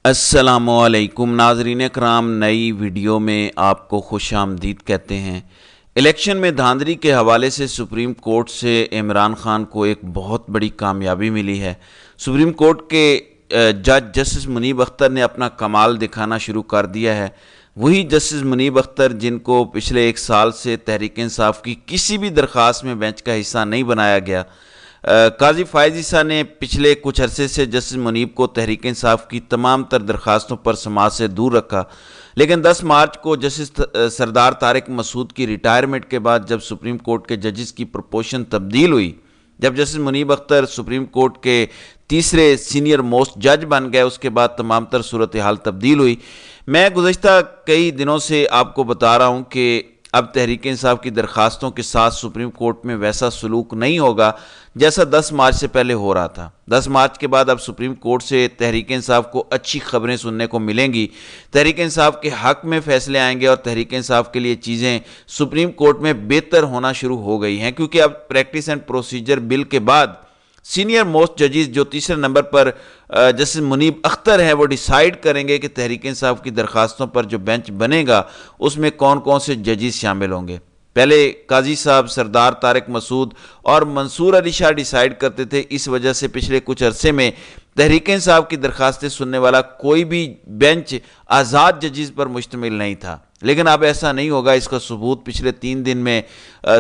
السلام علیکم ناظرین کرام، نئی ویڈیو میں آپ کو خوش آمدید کہتے ہیں۔ الیکشن میں دھاندلی کے حوالے سے سپریم کورٹ سے عمران خان کو ایک بہت بڑی کامیابی ملی ہے۔ سپریم کورٹ کے جج جسٹس منیب اختر نے اپنا کمال دکھانا شروع کر دیا ہے۔ وہی جسٹس منیب اختر جن کو پچھلے ایک سال سے تحریک انصاف کی کسی بھی درخواست میں بینچ کا حصہ نہیں بنایا گیا۔ قاضی فائز عیسیٰ نے پچھلے کچھ عرصے سے جسٹس منیب کو تحریک انصاف کی تمام تر درخواستوں پر سماعت سے دور رکھا، لیکن 10 مارچ کو جسٹس سردار طارق مسعود کی ریٹائرمنٹ کے بعد جب سپریم کورٹ کے ججز کی پروپورشن تبدیل ہوئی، جب جسٹس منیب اختر سپریم کورٹ کے تیسرے سینئر موسٹ جج بن گئے، اس کے بعد تمام تر صورتحال تبدیل ہوئی۔ میں گزشتہ کئی دنوں سے آپ کو بتا رہا ہوں کہ اب تحریک انصاف کی درخواستوں کے ساتھ سپریم کورٹ میں ویسا سلوک نہیں ہوگا جیسا 10 مارچ سے پہلے ہو رہا تھا۔ 10 مارچ کے بعد اب سپریم کورٹ سے تحریک انصاف کو اچھی خبریں سننے کو ملیں گی، تحریک انصاف کے حق میں فیصلے آئیں گے اور تحریک انصاف کے لیے چیزیں سپریم کورٹ میں بہتر ہونا شروع ہو گئی ہیں، کیونکہ اب پریکٹس اینڈ پروسیجر بل کے بعد سینئر موسٹ ججز جو تیسرے نمبر پر جسٹس منیب اختر ہیں، وہ ڈیسائیڈ کریں گے کہ تحریک انصاف کی درخواستوں پر جو بینچ بنے گا اس میں کون کون سے ججز شامل ہوں گے۔ پہلے قاضی صاحب سردار طارق مسعود اور منصور علی شاہ ڈیسائیڈ کرتے تھے، اس وجہ سے پچھلے کچھ عرصے میں تحریک انصاف کی درخواستیں سننے والا کوئی بھی بینچ آزاد ججز پر مشتمل نہیں تھا، لیکن اب ایسا نہیں ہوگا۔ اس کا ثبوت پچھلے 3 دن میں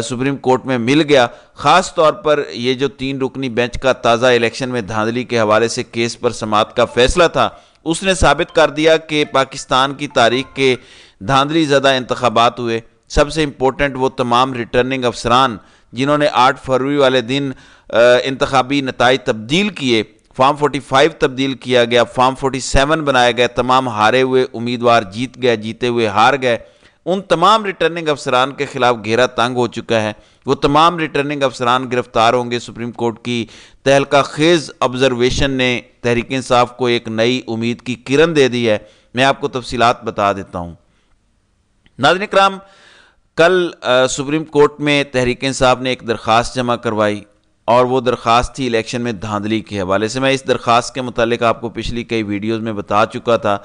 سپریم کورٹ میں مل گیا۔ خاص طور پر یہ جو 3 رکنی بینچ کا تازہ الیکشن میں دھاندلی کے حوالے سے کیس پر سماعت کا فیصلہ تھا، اس نے ثابت کر دیا کہ پاکستان کی تاریخ کے دھاندلی زدہ انتخابات ہوئے۔ سب سے امپورٹنٹ وہ تمام ریٹرننگ افسران جنہوں نے 8 فروری والے دن انتخابی نتائج تبدیل کیے، فارم 45 تبدیل کیا گیا، فارم 47 بنایا گیا، تمام ہارے ہوئے امیدوار جیت گئے، جیتے ہوئے ہار گئے۔ ان تمام ریٹرننگ افسران کے خلاف گھیرا تنگ ہو چکا ہے۔ وہ تمام ریٹرننگ افسران گرفتار ہوں گے۔ سپریم کورٹ کی تہلکہ خیز آبزرویشن نے تحریک انصاف کو ایک نئی امید کی کرن دے دی ہے۔ میں آپ کو تفصیلات بتا دیتا ہوں۔ ناظرین کرام، کل سپریم کورٹ میں تحریک انصاف نے ایک درخواست جمع کروائی اور وہ درخواست تھی الیکشن میں دھاندلی کے حوالے سے۔ میں اس درخواست کے متعلق آپ کو پچھلی کئی ویڈیوز میں بتا چکا تھا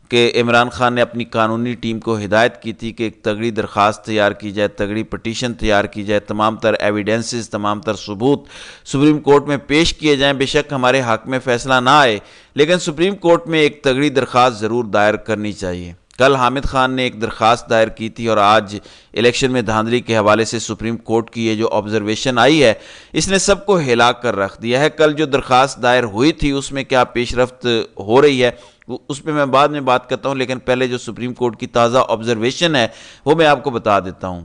کہ عمران خان نے اپنی قانونی ٹیم کو ہدایت کی تھی کہ ایک تگڑی درخواست تیار کی جائے، تگڑی پٹیشن تیار کی جائے، تمام تر ایویڈنسز، تمام تر ثبوت سپریم کورٹ میں پیش کیے جائیں۔ بے شک ہمارے حق میں فیصلہ نہ آئے، لیکن سپریم کورٹ میں ایک تگڑی درخواست ضرور دائر کرنی چاہیے۔ کل حامد خان نے ایک درخواست دائر کی تھی اور آج الیکشن میں دھاندلی کے حوالے سے سپریم کورٹ کی یہ جو آبزرویشن آئی ہے، اس نے سب کو ہلا کر رکھ دیا ہے۔ کل جو درخواست دائر ہوئی تھی اس میں کیا پیش رفت ہو رہی ہے اس پہ میں بعد میں بات کرتا ہوں، لیکن پہلے جو سپریم کورٹ کی تازہ آبزرویشن ہے وہ میں آپ کو بتا دیتا ہوں۔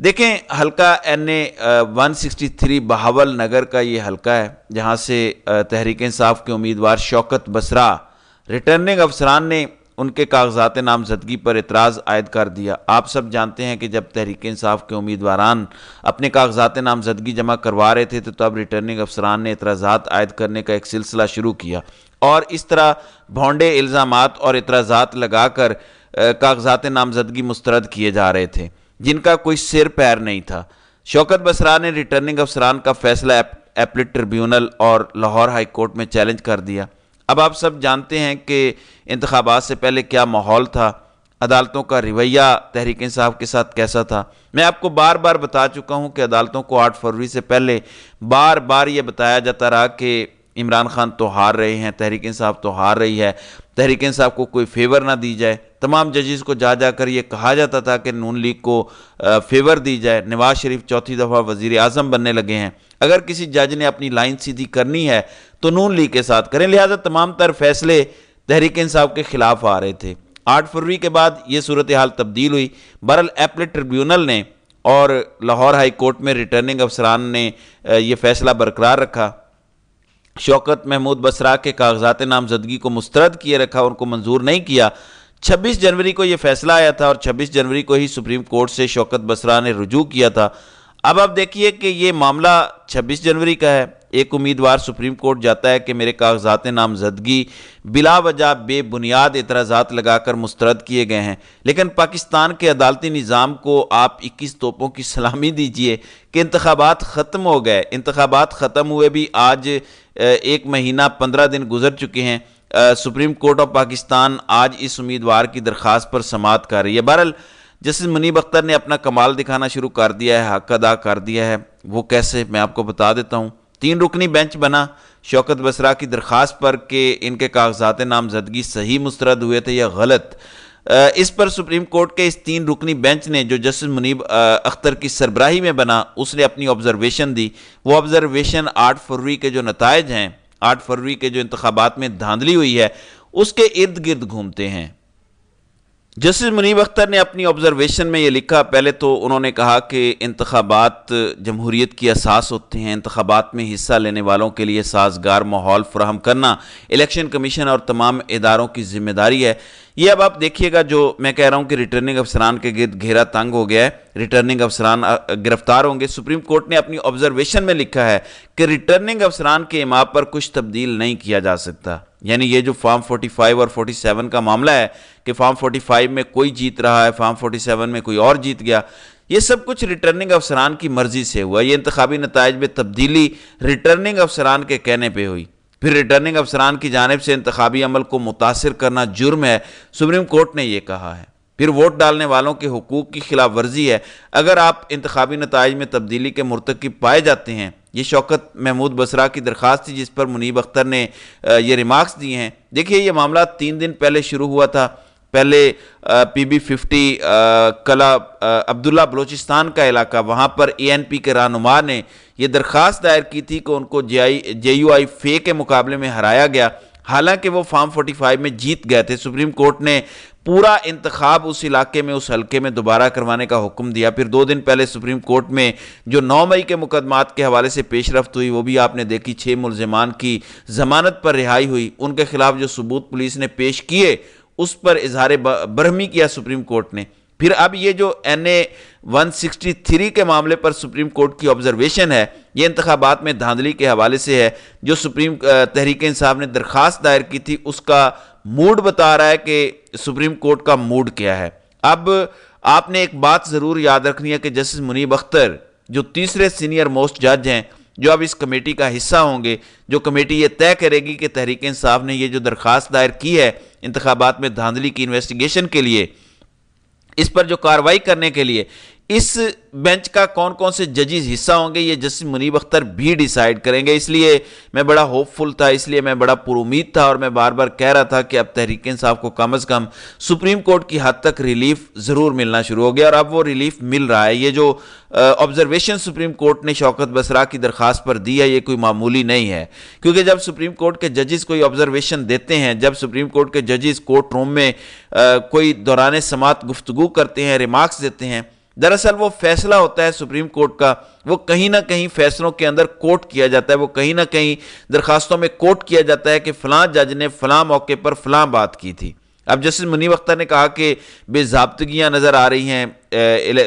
دیکھیں، حلقہ NA 163 بہاول نگر کا یہ حلقہ ہے جہاں سے تحریک انصاف کے امیدوار شوکت بسرا، ریٹرننگ افسران نے ان کے کاغذات نامزدگی پر اعتراض عائد کر دیا۔ آپ سب جانتے ہیں کہ جب تحریک انصاف کے امیدواران اپنے کاغذات نامزدگی جمع کروا رہے تھے تو تب ریٹرننگ افسران نے اعتراضات عائد کرنے کا ایک سلسلہ شروع کیا اور اس طرح بھونڈے الزامات اور اعتراضات لگا کر کاغذات نامزدگی مسترد کیے جا رہے تھے جن کا کوئی سر پیر نہیں تھا۔ شوکت بسرا نے ریٹرننگ افسران کا فیصلہ ایپلیٹ ٹریبیونل اور لاہور ہائی کورٹ میں چیلنج کر دیا۔ اب آپ سب جانتے ہیں کہ انتخابات سے پہلے کیا ماحول تھا، عدالتوں کا رویہ تحریک انصاف کے ساتھ کیسا تھا۔ میں آپ کو بار بار بتا چکا ہوں کہ عدالتوں کو 8 فروری سے پہلے بار بار یہ بتایا جاتا رہا کہ عمران خان تو ہار رہے ہیں، تحریک انصاف تو ہار رہی ہے، تحریک انصاف کو کوئی فیور نہ دی جائے۔ تمام ججز کو جا جا کر یہ کہا جاتا تھا کہ نون لیگ کو فیور دی جائے۔ نواز شریف چوتھی دفعہ وزیر اعظم بننے لگے ہیں، اگر کسی جج نے اپنی لائن سیدھی کرنی ہے تو نون لیگ کے ساتھ کریں، لہذا تمام تر فیصلے تحریک انصاف کے خلاف آ رہے تھے۔ 8 فروری کے بعد یہ صورتحال تبدیل ہوئی۔ بہرحال ایپلیٹ ٹریبیونل نے اور لاہور ہائی کورٹ میں ریٹرننگ افسران نے یہ فیصلہ برقرار رکھا، شوکت محمود بسرا کے کاغذات نامزدگی کو مسترد کیے رکھا، ان کو منظور نہیں کیا۔ 26 جنوری کو یہ فیصلہ آیا تھا اور 26 جنوری کو ہی سپریم کورٹ سے شوکت بسرا نے رجوع کیا تھا۔ اب آپ دیکھیے کہ یہ معاملہ 26 جنوری کا ہے۔ ایک امیدوار سپریم کورٹ جاتا ہے کہ میرے کاغذات نامزدگی بلا وجہ بے بنیاد اعتراضات لگا کر مسترد کیے گئے ہیں، لیکن پاکستان کے عدالتی نظام کو آپ 21 توپوں کی سلامی دیجئے کہ انتخابات ختم ہو گئے۔ انتخابات ختم ہوئے بھی آج 1 مہینہ 15 دن گزر چکے ہیں، سپریم کورٹ آف پاکستان آج اس امیدوار کی درخواست پر سماعت کر رہی ہے۔ بہرحال جسٹس منیب اختر نے اپنا کمال دکھانا شروع کر دیا ہے، حق ادا کر دیا ہے۔ وہ کیسے، میں آپ کو بتا دیتا ہوں۔ 3 رکنی بینچ بنا شوکت بسرا کی درخواست پر کہ ان کے کاغذات نامزدگی صحیح مسترد ہوئے تھے یا غلط۔ اس پر سپریم کورٹ کے اس 3 رکنی بینچ نے جو جسٹس منیب اختر کی سربراہی میں بنا، اس نے اپنی آبزرویشن دی۔ وہ آبزرویشن 8 فروری کے جو نتائج ہیں، 8 فروری کے جو انتخابات میں دھاندلی ہوئی ہے، اس کے ارد گرد گھومتے ہیں۔ جسٹس منیب اختر نے اپنی آبزرویشن میں یہ لکھا، پہلے تو انہوں نے کہا کہ انتخابات جمہوریت کی اساس ہوتے ہیں، انتخابات میں حصہ لینے والوں کے لیے سازگار ماحول فراہم کرنا الیکشن کمیشن اور تمام اداروں کی ذمہ داری ہے۔ یہ اب آپ دیکھیے گا، جو میں کہہ رہا ہوں کہ ریٹرننگ افسران کے گرد گھیرا تنگ ہو گیا ہے، ریٹرننگ افسران گرفتار ہوں گے۔ سپریم کورٹ نے اپنی آبزرویشن میں لکھا ہے کہ ریٹرننگ افسران کے اماں پر کچھ تبدیل نہیں کیا جا سکتا۔ یعنی یہ جو فارم 45 اور 47 کا معاملہ ہے کہ فارم 45 میں کوئی جیت رہا ہے، فارم 47 میں کوئی اور جیت گیا، یہ سب کچھ ریٹرننگ افسران کی مرضی سے ہوا۔ یہ انتخابی نتائج میں تبدیلی ریٹرننگ افسران کے کہنے پہ ہوئی۔ پھر ریٹرننگ افسران کی جانب سے انتخابی عمل کو متاثر کرنا جرم ہے، سپریم کورٹ نے یہ کہا ہے۔ پھر ووٹ ڈالنے والوں کے حقوق کی خلاف ورزی ہے اگر آپ انتخابی نتائج میں تبدیلی کے مرتکب پائے جاتے ہیں۔ یہ شوکت محمود بسرا کی درخواست تھی جس پر منیب اختر نے یہ ریمارکس دیے ہیں۔ دیکھیے یہ معاملہ 3 دن پہلے شروع ہوا تھا۔ پہلے پی بی 50 قلعہ عبداللہ بلوچستان کا علاقہ، وہاں پر ANP کے رہنما نے یہ درخواست دائر کی تھی کہ ان کو JUI فے کے مقابلے میں ہرایا گیا، حالانکہ وہ فارم 45 میں جیت گئے تھے۔ سپریم کورٹ نے پورا انتخاب اس علاقے میں، اس حلقے میں دوبارہ کروانے کا حکم دیا۔ پھر 2 دن پہلے سپریم کورٹ میں جو 9 مئی کے مقدمات کے حوالے سے پیش رفت ہوئی، وہ بھی آپ نے دیکھی۔ 6 ملزمان کی ضمانت پر رہائی ہوئی، ان کے خلاف جو ثبوت پولیس نے پیش کیے اس پر اظہار برہمی کیا سپریم کورٹ نے۔ پھر اب یہ جو NA 163 کے معاملے پر سپریم کورٹ کی آبزرویشن ہے، یہ انتخابات میں دھاندلی کے حوالے سے ہے۔ جو سپریم تحریک انصاف نے درخواست دائر کی تھی، اس کا موڈ بتا رہا ہے کہ سپریم کورٹ کا موڈ کیا ہے۔ اب آپ نے ایک بات ضرور یاد رکھنی ہے کہ جسٹس منیب اختر جو تیسرے سینئر موسٹ جج ہیں، جو اب اس کمیٹی کا حصہ ہوں گے، جو کمیٹی یہ طے کرے گی کہ تحریک انصاف نے یہ جو درخواست دائر کی ہے انتخابات میں دھاندلی کی انویسٹیگیشن کے لیے، اس پر جو کارروائی کرنے کے لیے اس بینچ کا کون کون سے ججز حصہ ہوں گے، یہ جسٹس منیب اختر بھی ڈیسائیڈ کریں گے۔ اس لیے میں بڑا ہوپ فل تھا، اس لیے میں بڑا پر امید تھا، اور میں بار بار کہہ رہا تھا کہ اب تحریک انصاف کو کم از کم سپریم کورٹ کی حد تک ریلیف ضرور ملنا شروع ہو گیا، اور اب وہ ریلیف مل رہا ہے۔ یہ جو آبزرویشن سپریم کورٹ نے شوکت بسرا کی درخواست پر دی ہے، یہ کوئی معمولی نہیں ہے، کیونکہ جب سپریم کورٹ کے ججز کوئی آبزرویشن دیتے ہیں، جب سپریم کورٹ کے ججز کورٹ روم میں کوئی دوران سماعت گفتگو کرتے ہیں، ریمارکس دیتے ہیں، دراصل وہ فیصلہ ہوتا ہے سپریم کورٹ کا، وہ کہیں نہ کہیں فیصلوں کے اندر کوٹ کیا جاتا ہے، وہ کہیں نہ کہیں درخواستوں میں کوٹ کیا جاتا ہے کہ فلاں جج نے فلاں موقع پر فلاں بات کی تھی۔ اب جسٹس منیب اختر نے کہا کہ بے ضابطگیاں نظر آ رہی ہیں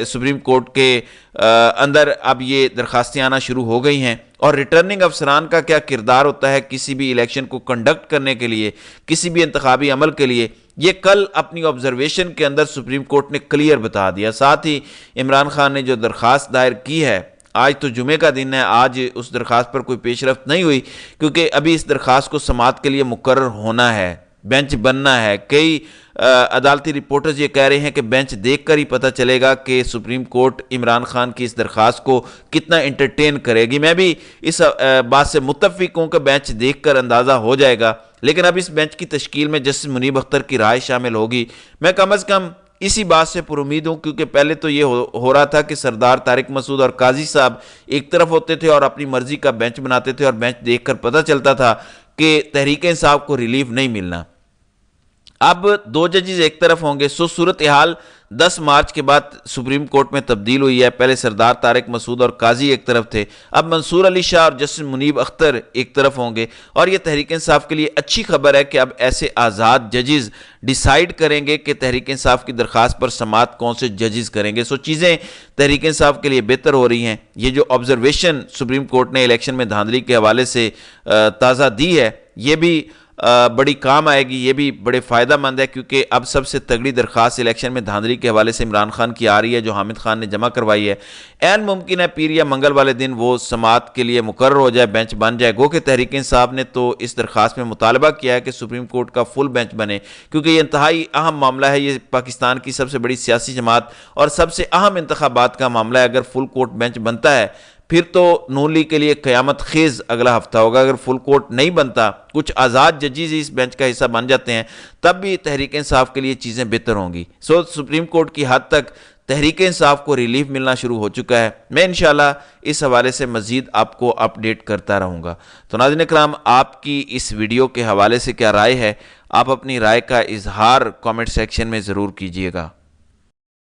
سپریم کورٹ کے اندر، اب یہ درخواستیں آنا شروع ہو گئی ہیں، اور ریٹرننگ افسران کا کیا کردار ہوتا ہے کسی بھی الیکشن کو کنڈکٹ کرنے کے لیے، کسی بھی انتخابی عمل کے لیے، یہ کل اپنی آبزرویشن کے اندر سپریم کورٹ نے کلیئر بتا دیا۔ ساتھ ہی عمران خان نے جو درخواست دائر کی ہے، آج تو جمعے کا دن ہے، آج اس درخواست پر کوئی پیش رفت نہیں ہوئی، کیونکہ ابھی اس درخواست کو سماعت کے لیے مقرر ہونا ہے، بینچ بننا ہے۔ کئی عدالتی رپورٹرز یہ کہہ رہے ہیں کہ بینچ دیکھ کر ہی پتہ چلے گا کہ سپریم کورٹ عمران خان کی اس درخواست کو کتنا انٹرٹین کرے گی۔ میں بھی اس بات سے متفق ہوں کہ بینچ دیکھ کر اندازہ ہو جائے گا، لیکن اب اس بینچ کی تشکیل میں جسٹس منیب اختر کی رائے شامل ہوگی۔ میں کم از کم اسی بات سے پر امید ہوں، کیونکہ پہلے تو یہ ہو رہا تھا کہ سردار طارق مسعود اور قاضی صاحب ایک طرف ہوتے تھے اور اپنی مرضی کا بینچ بناتے تھے، اور بینچ دیکھ کر پتہ چلتا تھا کہ تحریک انصاف کو ریلیف نہیں ملنا۔ اب 2 ججز ایک طرف ہوں گے۔ صورتحال 10 مارچ کے بعد سپریم کورٹ میں تبدیل ہوئی ہے۔ پہلے سردار طارق مسعود اور قاضی ایک طرف تھے، اب منصور علی شاہ اور جسٹس منیب اختر ایک طرف ہوں گے، اور یہ تحریک انصاف کے لیے اچھی خبر ہے کہ اب ایسے آزاد ججز ڈیسائیڈ کریں گے کہ تحریک انصاف کی درخواست پر سماعت کون سے ججز کریں گے۔ چیزیں تحریک انصاف کے لیے بہتر ہو رہی ہیں۔ یہ جو آبزرویشن سپریم کورٹ نے الیکشن میں دھاندلی کے حوالے سے تازہ دی ہے، یہ بھی بڑی کام آئے گی، یہ بھی بڑے فائدہ مند ہے، کیونکہ اب سب سے تگڑی درخواست الیکشن میں دھاندلی کے حوالے سے عمران خان کی آ رہی ہے، جو حامد خان نے جمع کروائی ہے۔ عین ممکن ہے پیر یا منگل والے دن وہ سماعت کے لیے مقرر ہو جائے، بینچ بن جائے۔ گو کہ تحریک انصاف نے تو اس درخواست میں مطالبہ کیا ہے کہ سپریم کورٹ کا فل بینچ بنے، کیونکہ یہ انتہائی اہم معاملہ ہے، یہ پاکستان کی سب سے بڑی سیاسی جماعت اور سب سے اہم انتخابات کا معاملہ ہے۔ اگر فل کورٹ بینچ بنتا ہے پھر تو نون لیگ کے لیے قیامت خیز اگلا ہفتہ ہوگا۔ اگر فل کورٹ نہیں بنتا، کچھ آزاد ججز اس بینچ کا حصہ بن جاتے ہیں، تب بھی تحریک انصاف کے لیے چیزیں بہتر ہوں گی۔ سپریم کورٹ کی حد تک تحریک انصاف کو ریلیف ملنا شروع ہو چکا ہے۔ میں انشاءاللہ اس حوالے سے مزید آپ کو اپڈیٹ کرتا رہوں گا۔ تو ناظرین کرام، آپ کی اس ویڈیو کے حوالے سے کیا رائے ہے؟ آپ اپنی رائے کا اظہار کامنٹ سیکشن میں ضرور کیجیے گا۔